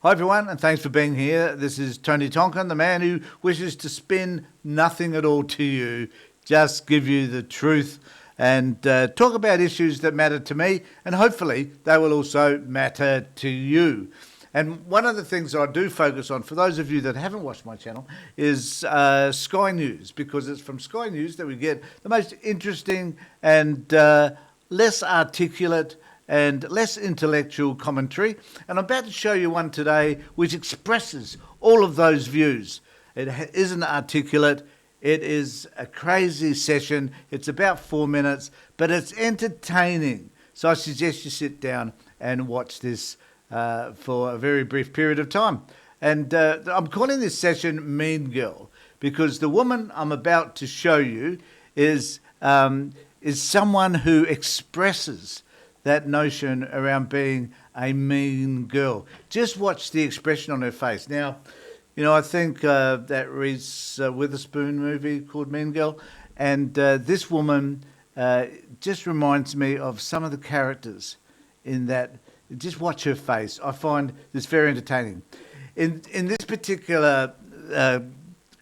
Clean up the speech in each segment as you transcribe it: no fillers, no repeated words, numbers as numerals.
Hi everyone, and thanks for being here. This is Tony Tonkin, the man who wishes to spin nothing at all to you, just give you the truth and talk about issues that matter to me, and hopefully they will also matter to you. And one of the things I do focus on, for those of you that haven't watched my channel, is Sky News, because it's from Sky News that we get the most interesting and less articulate and less intellectual commentary. And I'm about to show you one today which expresses all of those views. It isn't articulate, it is a crazy session, it's about 4 minutes, but it's entertaining. So I suggest you sit down and watch this for a very brief period of time. And I'm calling this session Mean Girl, because the woman I'm about to show you is someone who expresses that notion around being a mean girl. Just watch the expression on her face. Now, you know, I think that Reese Witherspoon movie called Mean Girl, and this woman just reminds me of some of the characters in that. Just watch her face. I find this very entertaining. In this particular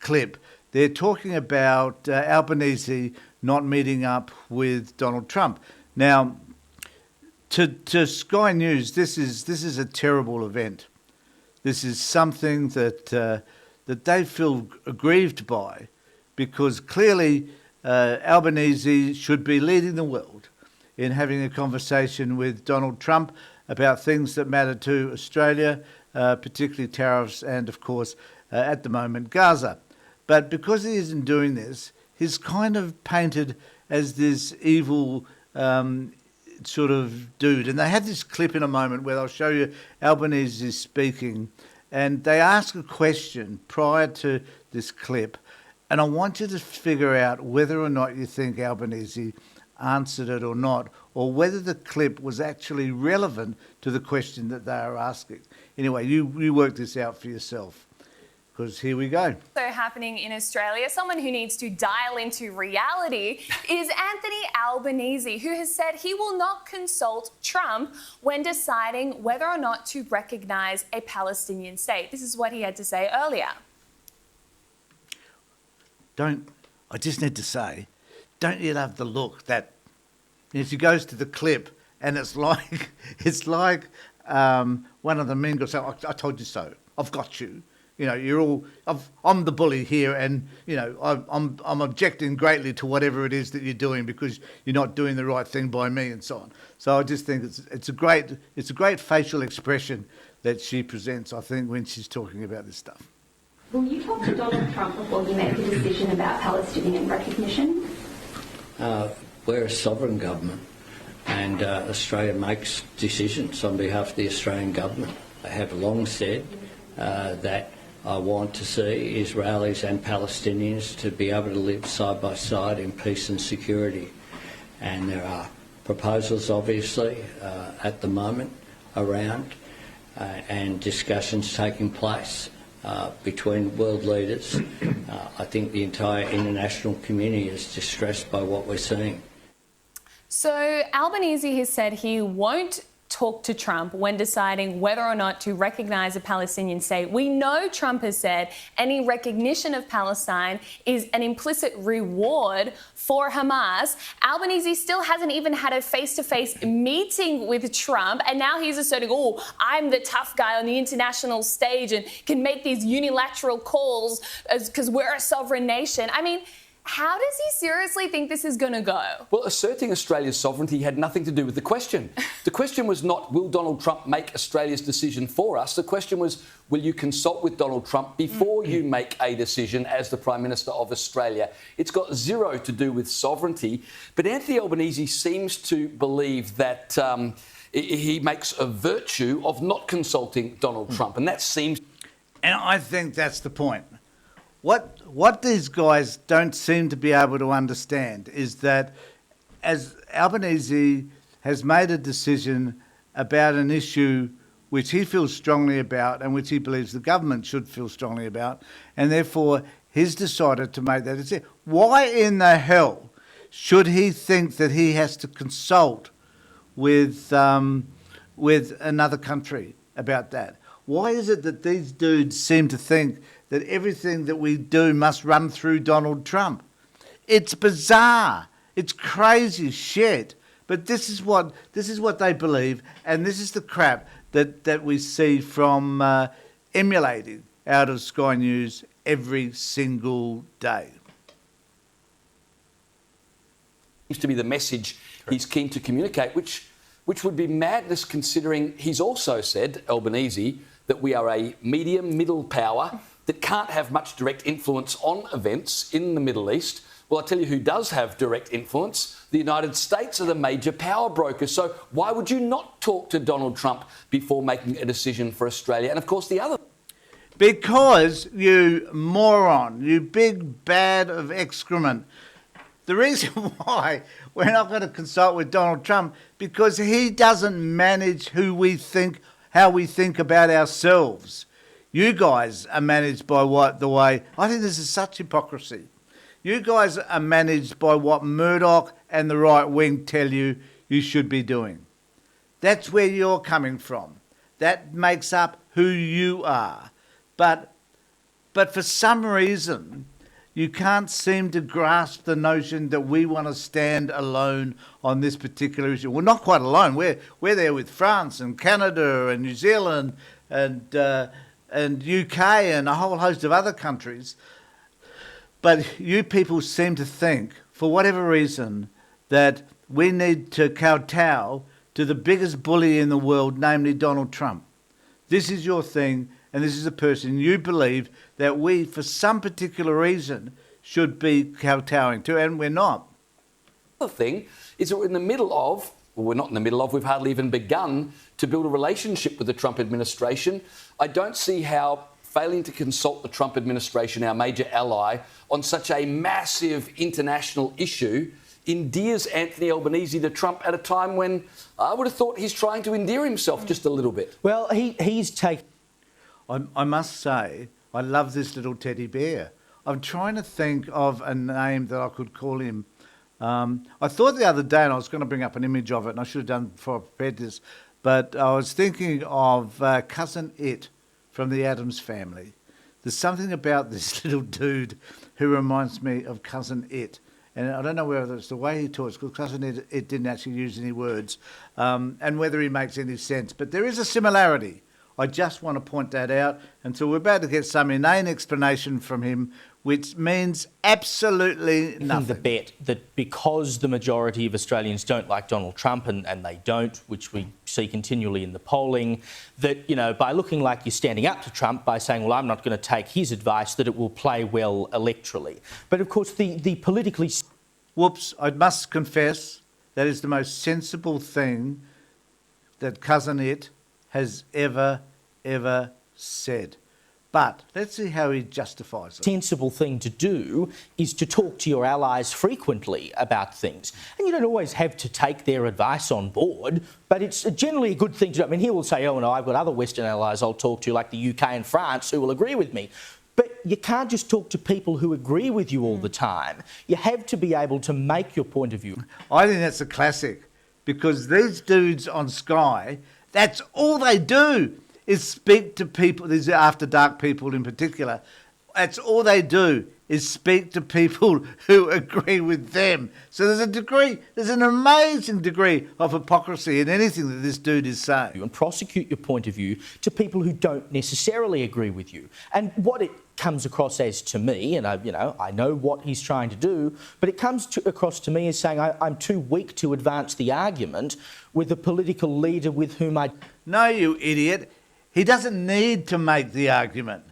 clip, they're talking about Albanese not meeting up with Donald Trump. Now, to Sky News, this is a terrible event. This is something that that they feel aggrieved by, because clearly Albanese should be leading the world in having a conversation with Donald Trump about things that matter to Australia, particularly tariffs and, of course, at the moment, Gaza. But because he isn't doing this, he's kind of painted as this evil sort of dude. And they have this clip in a moment where I'll show you Albanese is speaking, and they ask a question prior to this clip, and I want you to figure out whether or not you think Albanese answered it or not, or whether the clip was actually relevant to the question that they are asking. Anyway, you work this out for yourself, because here we go. So happening in Australia, someone who needs to dial into reality is Anthony Albanese, who has said he will not consult Trump when deciding whether or not to recognise a Palestinian state. This is what he had to say earlier. I just need to say, don't you love the look that, if she goes to the clip and it's like one of the men goes, I told you so, I've got you. You know, I'm the bully here, and you know, I'm objecting greatly to whatever it is that you're doing because you're not doing the right thing by me, and so on. So I just think it's a great facial expression that she presents, I think, when she's talking about this stuff. Will you talk to Donald Trump before you make the decision about Palestinian recognition? We're a sovereign government, and Australia makes decisions on behalf of the Australian government. I have long said that I want to see Israelis and Palestinians to be able to live side by side in peace and security. And there are proposals, obviously, at the moment around and discussions taking place between world leaders. I think the entire international community is distressed by what we're seeing. So Albanese has said he won't talk to Trump when deciding whether or not to recognise a Palestinian state. We know Trump has said any recognition of Palestine is an implicit reward for Hamas. Albanese still hasn't even had a face-to-face meeting with Trump, and now he's asserting, oh, I'm the tough guy on the international stage and can make these unilateral calls because we're a sovereign nation. I mean, how does he seriously think this is going to go? Well, asserting Australia's sovereignty had nothing to do with the question. The question was not, will Donald Trump make Australia's decision for us? The question was, will you consult with Donald Trump before you make a decision as the Prime Minister of Australia? It's got zero to do with sovereignty. But Anthony Albanese seems to believe that he makes a virtue of not consulting Donald Trump. And that seems... And I think that's the point. What these guys don't seem to be able to understand is that as Albanese has made a decision about an issue which he feels strongly about and which he believes the government should feel strongly about, and therefore he's decided to make that decision. Why in the hell should he think that he has to consult with another country about that? Why is it that these dudes seem to think that everything that we do must run through Donald Trump? It's bizarre. It's crazy shit. But this is what they believe, and this is the crap that we see from emulating out of Sky News every single day. Seems to be the message he's keen to communicate, which would be madness considering he's also said, Albanese, that we are a medium middle power that can't have much direct influence on events in the Middle East. Well, I'll tell you who does have direct influence. The United States are the major power broker. So why would you not talk to Donald Trump before making a decision for Australia? And of course, the other... Because, you moron, you big bad of excrement. The reason why we're not going to consult with Donald Trump, because he doesn't manage how we think about ourselves. You guys are managed by I think this is such hypocrisy. You guys are managed by what Murdoch and the right wing tell you should be doing. That's where you're coming from. That makes up who you are. But for some reason, you can't seem to grasp the notion that we want to stand alone on this particular issue. We're not quite alone. We're there with France and Canada and New Zealand and UK and a whole host of other countries. But you people seem to think, for whatever reason, that we need to kowtow to the biggest bully in the world, namely Donald Trump. This is your thing, and this is a person you believe that we, for some particular reason, should be kowtowing to, and we're not. The other thing is that we're in the middle of, well, we're not in the middle of, we've hardly even begun to build a relationship with the Trump administration. I don't see how failing to consult the Trump administration, our major ally, on such a massive international issue endears Anthony Albanese to Trump at a time when I would have thought he's trying to endear himself just a little bit. Well, he's taken... I must say, I love this little teddy bear. I'm trying to think of a name that I could call him. I thought the other day, and I was going to bring up an image of it, and I should have done before I prepared this, but I was thinking of Cousin It from the Addams Family. There's something about this little dude who reminds me of Cousin It. And I don't know whether it's the way he talks, because Cousin It didn't actually use any words, and whether he makes any sense. But there is a similarity. I just want to point that out. And so we're about to get some inane explanation from him, which means absolutely nothing. The bet that because the majority of Australians don't like Donald Trump, and they don't, which we see continually in the polling, that, you know, by looking like you're standing up to Trump, by saying, well, I'm not going to take his advice, that it will play well electorally. But of course, the politically... Whoops, I must confess, that is the most sensible thing that Cousin It has ever said. But let's see how he justifies it. Sensible thing to do is to talk to your allies frequently about things. And you don't always have to take their advice on board, but it's generally a good thing to do. I mean, he will say, oh, no, I've got other Western allies I'll talk to, like the UK and France, who will agree with me. But you can't just talk to people who agree with you all the time. You have to be able to make your point of view. I think that's a classic, because these dudes on Sky, that's all they do is speak to people, these After Dark people in particular. That's all they do is speak to people who agree with them. So there's an amazing degree of hypocrisy in anything that this dude is saying. And prosecute your point of view to people who don't necessarily agree with you. And what it comes across as to me, and I know what he's trying to do, but it comes across to me as saying I'm too weak to advance the argument with a political leader with whom I... No, you idiot. He doesn't need to make the argument.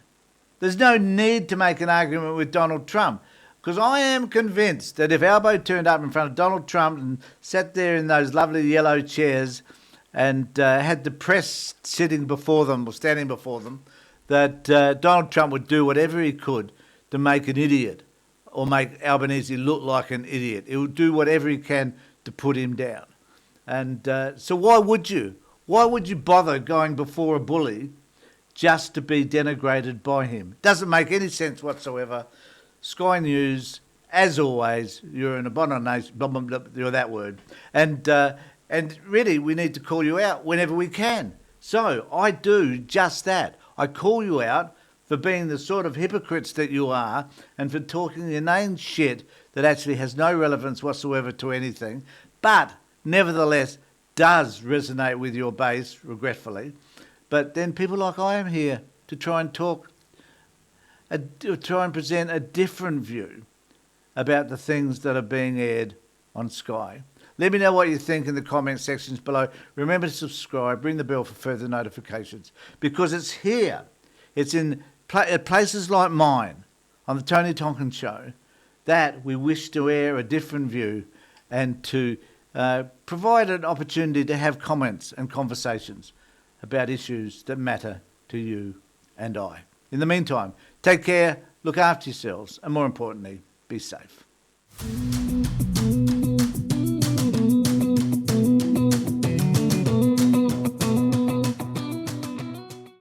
There's no need to make an argument with Donald Trump, because I am convinced that if Albo turned up in front of Donald Trump and sat there in those lovely yellow chairs and had the press sitting before them or standing before them, that Donald Trump would do whatever he could to make an idiot or make Albanese look like an idiot. He would do whatever he can to put him down. And so why would you? Why would you bother going before a bully just to be denigrated by him? Doesn't make any sense whatsoever. Sky News, as always, you're an abomination, blah, blah, blah, you're that word. And really, we need to call you out whenever we can. So I do just that. I call you out for being the sort of hypocrites that you are and for talking inane shit that actually has no relevance whatsoever to anything, but nevertheless does resonate with your base, regretfully. But then people like I am here to try and present a different view about the things that are being aired on Sky. Let me know what you think in the comment sections below. Remember to subscribe, ring the bell for further notifications, because it's here, it's in places like mine, on the Tony Tonkin Show, that we wish to air a different view and to provide an opportunity to have comments and conversations about issues that matter to you and I. In the meantime, take care, look after yourselves, and more importantly, be safe.